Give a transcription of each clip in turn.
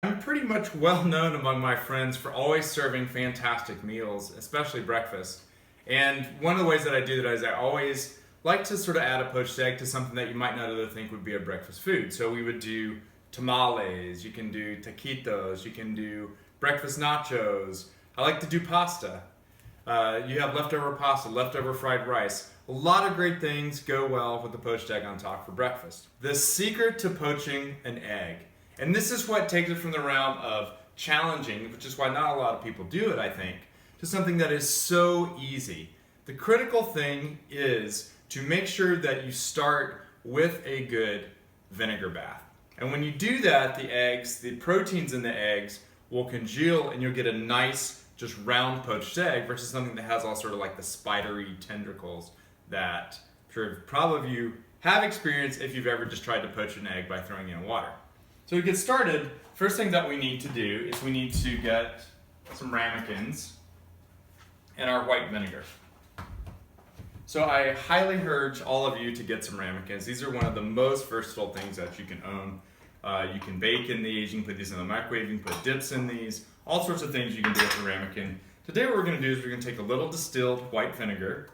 I'm pretty much well known among my friends for always serving fantastic meals, especially breakfast. And one of the ways that I do that is I always like to sort of add a poached egg to something that you might not other think would be a breakfast food. So we would do tamales, you can do taquitos, you can do breakfast nachos. I like to do pasta. You have leftover pasta, leftover fried rice. A lot of great things go well with the poached egg on top for breakfast. The secret to poaching an egg, and this is what takes it from the realm of challenging, which is why not a lot of people do it, I think, to something that is so easy. The critical thing is to make sure that you start with a good vinegar bath. And when you do that, the eggs, the proteins in the eggs will congeal and you'll get a nice, just round poached egg versus something that has all sort of like the spidery tendrils that I'm sure probably of you have experienced if you've ever just tried to poach an egg by throwing it in water. So to get started, first thing that we need to do is we need to get some ramekins and our white vinegar. So I highly urge all of you to get some ramekins. These are one of the most versatile things that you can own. You can bake in these, you can put these in the microwave, you can put dips in these, all sorts of things you can do with the ramekin. Today what we're going to do is we're going to take a little distilled white vinegar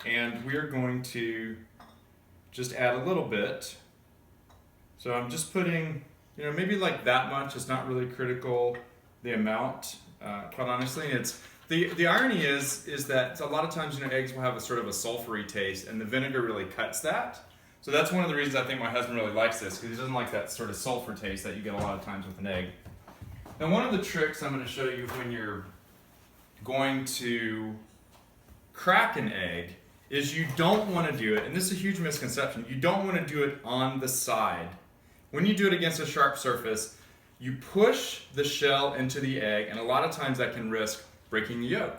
and we are going to just add a little bit. So I'm just putting, maybe like that much. It's not really critical, the amount, quite honestly. It's the irony is that a lot of times, eggs will have a sort of a sulfury taste, and the vinegar really cuts that. So that's one of the reasons I think my husband really likes this, because he doesn't like that sort of sulfur taste that you get a lot of times with an egg. And one of the tricks I'm going to show you when you're going to crack an egg is you don't want to do it, and this is a huge misconception, you don't want to do it on the side. When you do it against a sharp surface, you push the shell into the egg, and a lot of times that can risk breaking the yolk.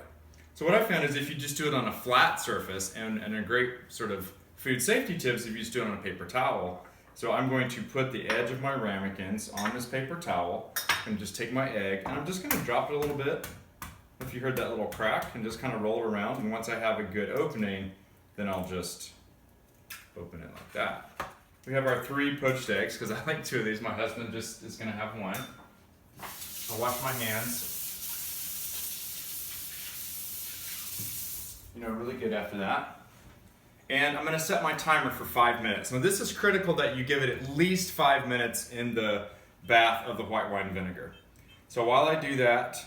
So what I found is if you just do it on a flat surface, and a great sort of food safety tips if you just do it on a paper towel. So I'm going to put the edge of my ramekins on this paper towel and just take my egg, and I'm just going to drop it a little bit. If you heard that little crack, and just kind of roll it around, and once I have a good opening, then I'll just open it like that. We have our 3 poached eggs, because I like 2 of these. My husband just is going to have 1. I'll wash my hands. Really good after that. And I'm going to set my timer for 5 minutes. Now this is critical that you give it at least 5 minutes in the bath of the white wine vinegar. So while I do that,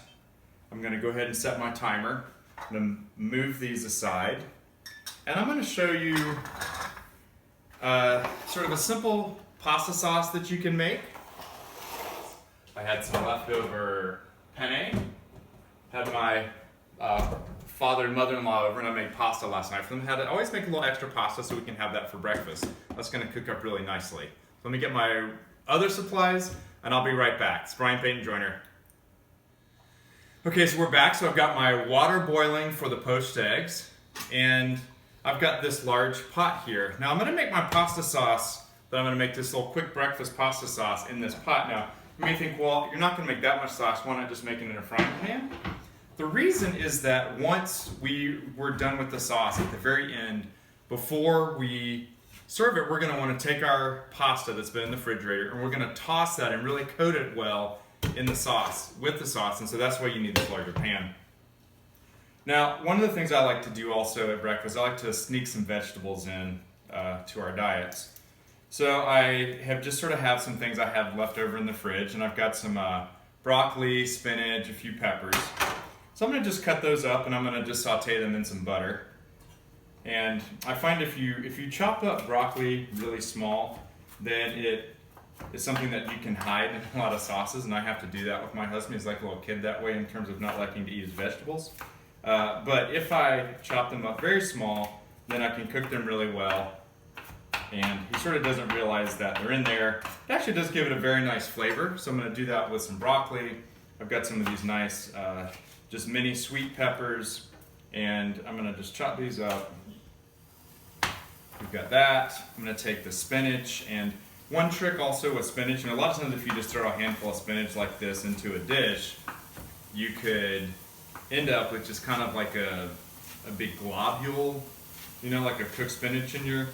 I'm going to go ahead and set my timer. I'm going to move these aside. And I'm going to show you sort of a simple pasta sauce that you can make. I had some leftover penne. Had my father and mother-in-law over, and I made pasta last night for them. I always make a little extra pasta so we can have that for breakfast. That's going to cook up really nicely. So let me get my other supplies, and I'll be right back. It's Brian Payton Joyner. Okay, so we're back. So I've got my water boiling for the poached eggs, and I've got this large pot here. Now I'm going to make my pasta sauce, but I'm going to make this little quick breakfast pasta sauce in this pot. Now you may think, well, you're not going to make that much sauce. Why not just make it in a frying pan? The reason is that once we're done with the sauce at the very end, before we serve it, we're going to want to take our pasta that's been in the refrigerator and we're going to toss that and really coat it well in the sauce, with the sauce, and so that's why you need this larger pan. Now, one of the things I like to do also at breakfast, I like to sneak some vegetables in to our diets. So I have just sort of have some things I have left over in the fridge, and I've got some broccoli, spinach, a few peppers. So I'm going to just cut those up, and I'm going to just saute them in some butter. And I find if you chop up broccoli really small, then it is something that you can hide in a lot of sauces, and I have to do that with my husband. He's like a little kid that way in terms of not liking to eat his vegetables. But if I chop them up very small, then I can cook them really well. And he sort of doesn't realize that they're in there. It actually does give it a very nice flavor, so I'm going to do that with some broccoli. I've got some of these nice just mini sweet peppers, and I'm going to just chop these up. We've got that. I'm going to take the spinach, and one trick also with spinach, and a lot of times if you just throw a handful of spinach like this into a dish, you could end up with just kind of like a big globule, like a cooked spinach in your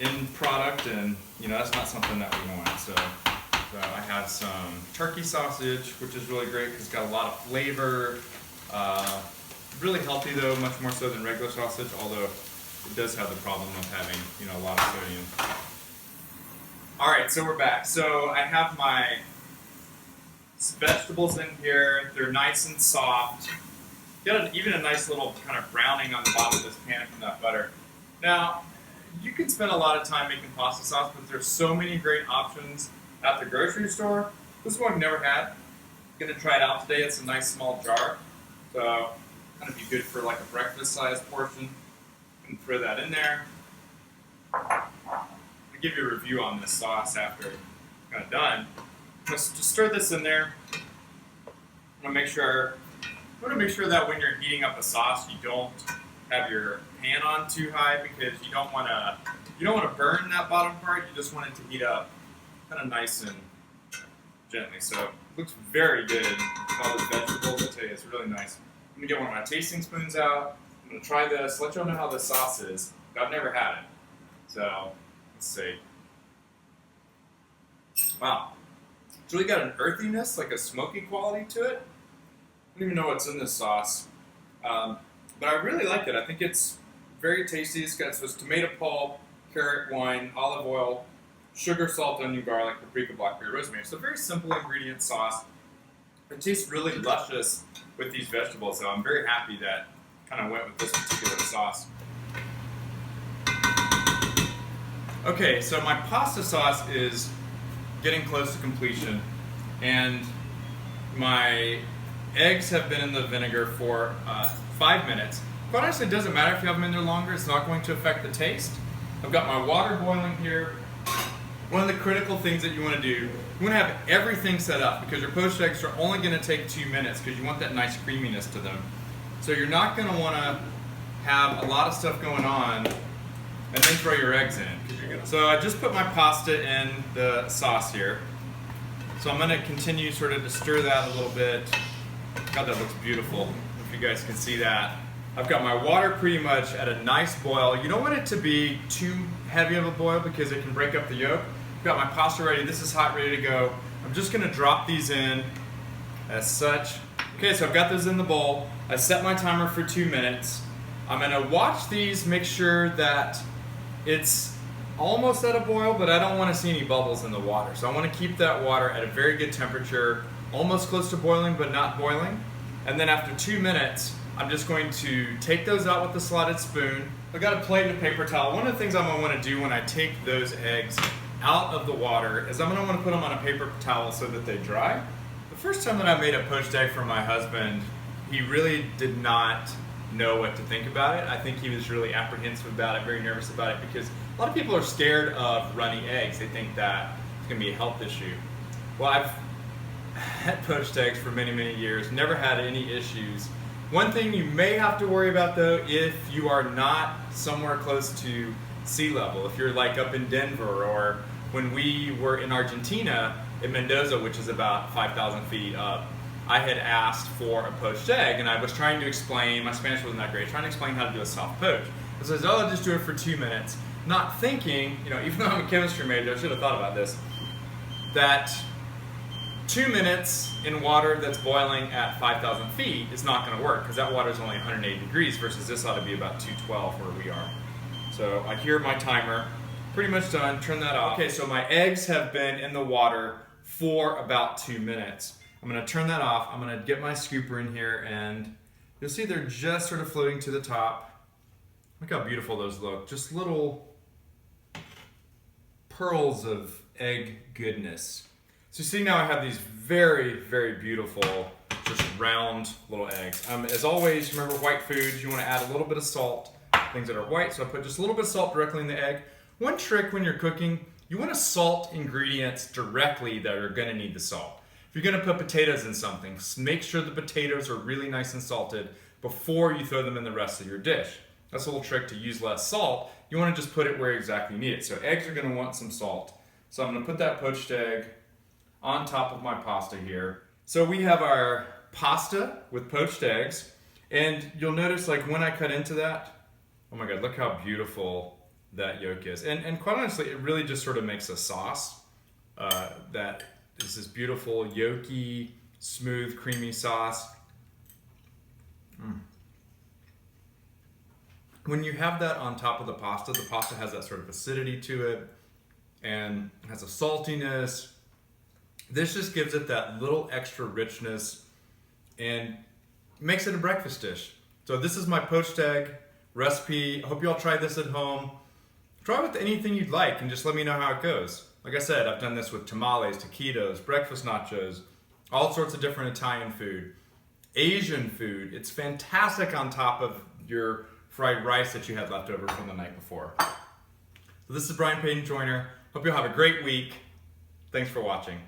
end product, and that's not something that we want. So So I have some turkey sausage, which is really great because it's got a lot of flavor. Really healthy though, much more so than regular sausage, although it does have the problem of having, you know, a lot of sodium. All right, so we're back. So I have my vegetables in here. They're nice and soft. Got even a nice little kind of browning on the bottom of this pan from that butter. Now, you can spend a lot of time making pasta sauce, but there's so many great options at the grocery store. This one I've never had. I'm gonna try it out today. It's a nice small jar, so kind of be good for like a breakfast-sized portion. And throw that in there. I'll give you a review on this sauce after it's kind of done. Just stir this in there. I'm gonna make sure that when you're heating up a sauce, you don't have your pan on too high because you don't want to burn that bottom part. You just want it to heat up kind of nice and gently. So it looks very good with all the vegetables. I tell you, it's really nice. I'm gonna get one of my tasting spoons out. I'm gonna try this. Let y'all know how this sauce is. I've never had it, so let's see. Wow, it's really got an earthiness, like a smoky quality to it. I don't even know what's in this sauce, but I really like it. I think it's very tasty. It's got tomato pulp, carrot, wine, olive oil, sugar, salt, onion, garlic, paprika, blackberry, rosemary. It's a very simple ingredient sauce. It tastes really luscious with these vegetables, so I'm very happy that kind of went with this particular sauce. Okay, so my pasta sauce is getting close to completion, and my eggs have been in the vinegar for 5 minutes. Quite honestly, it doesn't matter if you have them in there longer. It's not going to affect the taste. I've got my water boiling here. One of the critical things that you want to do, you want to have everything set up because your poached eggs are only going to take 2 minutes because you want that nice creaminess to them. So you're not going to want to have a lot of stuff going on and then throw your eggs in. So I just put my pasta in the sauce here. So I'm going to continue sort of to stir that a little bit. God, that looks beautiful, if you guys can see that. I've got my water pretty much at a nice boil. You don't want it to be too heavy of a boil because it can break up the yolk. I've got my pasta ready. This is hot, ready to go. I'm just going to drop these in as such. Okay, so I've got those in the bowl. I set my timer for 2 minutes. I'm going to watch these, make sure that it's almost at a boil, but I don't want to see any bubbles in the water. So I want to keep that water at a very good temperature, almost close to boiling, but not boiling. And then after 2 minutes, I'm just going to take those out with a slotted spoon. I've got a plate and a paper towel. One of the things I'm going to want to do when I take those eggs out of the water is I'm going to want to put them on a paper towel so that they dry. The first time that I made a poached egg for my husband, he really did not know what to think about it. I think he was really apprehensive about it, very nervous about it, because a lot of people are scared of runny eggs. They think that it's going to be a health issue. Well, I've had poached eggs for many, many years, never had any issues. One thing you may have to worry about though, if you are not somewhere close to sea level, if you're like up in Denver, or when we were in Argentina, in Mendoza, which is about 5,000 feet up, I had asked for a poached egg, and I was trying to explain, my Spanish wasn't that great, trying to explain how to do a soft poach. I said, oh, I'll just do it for 2 minutes, not thinking, you know, even though I'm a chemistry major, I should have thought about this, that 2 minutes in water that's boiling at 5,000 feet is not going to work, because that water is only 180 degrees versus this ought to be about 212 where we are. So I hear my timer, pretty much done, turn that off. Okay, so my eggs have been in the water for about 2 minutes. I'm going to turn that off. I'm going to get my scooper in here, and you'll see they're just sort of floating to the top. Look how beautiful those look. Just little pearls of egg goodness. So you see now I have these very, very beautiful, just round little eggs. As always, remember white foods, you want to add a little bit of salt, things that are white. So I put just a little bit of salt directly in the egg. One trick when you're cooking, you want to salt ingredients directly that are going to need the salt. If you're going to put potatoes in something, make sure the potatoes are really nice and salted before you throw them in the rest of your dish. That's a little trick to use less salt. You want to just put it where exactly you need it. So eggs are going to want some salt. So I'm going to put that poached egg on top of my pasta here. So we have our pasta with poached eggs, and you'll notice like when I cut into that, oh my God, look how beautiful that yolk is. And quite honestly, it really just sort of makes a sauce that is this beautiful, yolky, smooth, creamy sauce. When you have that on top of the pasta has that sort of acidity to it and has a saltiness. This just gives it that little extra richness and makes it a breakfast dish. So this is my poached egg recipe. I hope you all try this at home. Try with anything you'd like and just let me know how it goes. Like I said, I've done this with tamales, taquitos, breakfast nachos, all sorts of different Italian food, Asian food. It's fantastic on top of your fried rice that you had left over from the night before. So this is Brian Payton Joyner. Hope you'll have a great week. Thanks for watching.